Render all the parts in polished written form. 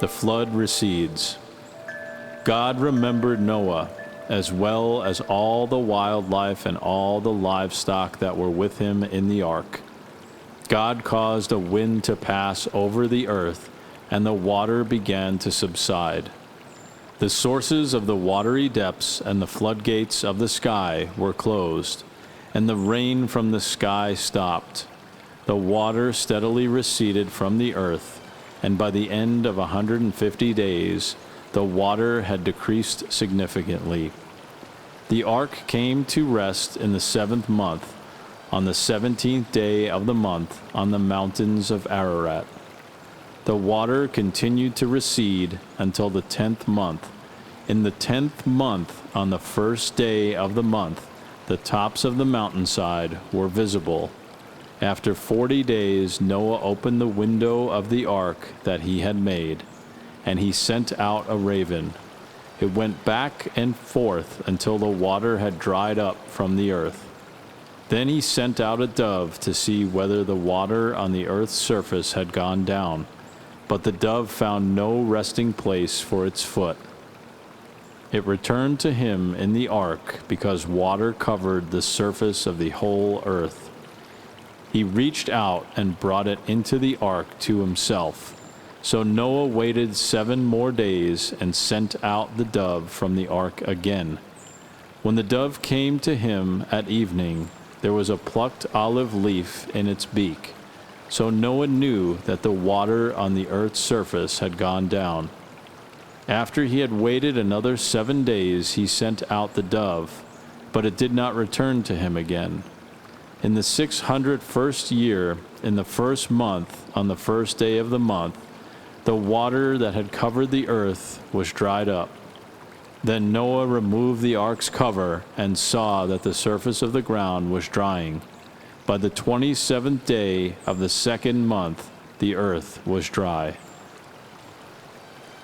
The flood recedes. God remembered Noah, as well as all the wildlife and all the livestock that were with him in the ark. God caused a wind to pass over the earth, and the water began to subside. The sources of the watery depths and the floodgates of the sky were closed, and the rain from the sky stopped. The water steadily receded from the earth, and by the end of 150 days, the water had decreased significantly. The ark came to rest in the 7th month, on the 17th day of the month, on the mountains of Ararat. The water continued to recede until the 10th month. In the 10th month, on the 1st day of the month, the tops of the mountainside were visible. After 40 days, Noah opened the window of the ark that he had made, and he sent out a raven. It went back and forth until the water had dried up from the earth. Then he sent out a dove to see whether the water on the earth's surface had gone down, but the dove found no resting place for its foot. It returned to him in the ark because water covered the surface of the whole earth. He reached out and brought it into the ark to himself. So Noah waited 7 more days and sent out the dove from the ark again. When the dove came to him at evening, there was a plucked olive leaf in its beak. So Noah knew that the water on the earth's surface had gone down. After he had waited another 7 days, he sent out the dove, but it did not return to him again. In the 601st year, in the 1st month, on the 1st day of the month, the water that had covered the earth was dried up. Then Noah removed the ark's cover and saw that the surface of the ground was drying. By the 27th day of the 2nd month, the earth was dry.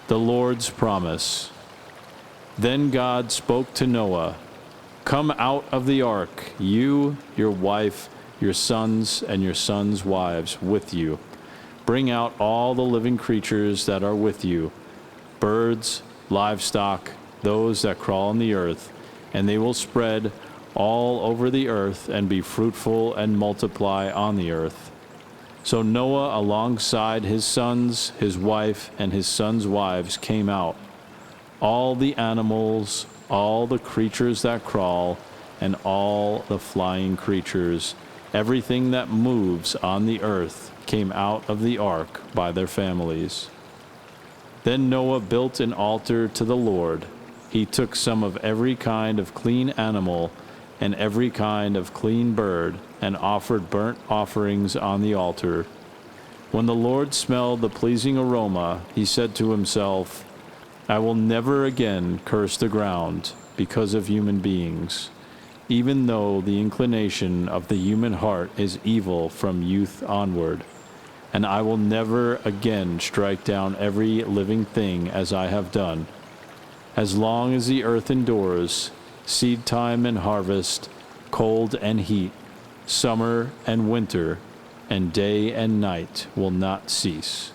The Lord's promise. Then God spoke to Noah, "Come out of the ark, you, your wife, your sons, and your sons' wives with you. Bring out all the living creatures that are with you, birds, livestock, those that crawl on the earth, and they will spread all over the earth and be fruitful and multiply on the earth." So Noah, alongside his sons, his wife, and his sons' wives, came out. All the animals, all the creatures that crawl, and all the flying creatures, everything that moves on the earth, came out of the ark by their families. Then Noah built an altar to the Lord. He took some of every kind of clean animal and every kind of clean bird, and offered burnt offerings on the altar. When the Lord smelled the pleasing aroma, he said to himself, "I will never again curse the ground because of human beings, even though the inclination of the human heart is evil from youth onward. And I will never again strike down every living thing as I have done. As long as the earth endures, seed time and harvest, cold and heat, summer and winter, and day and night will not cease."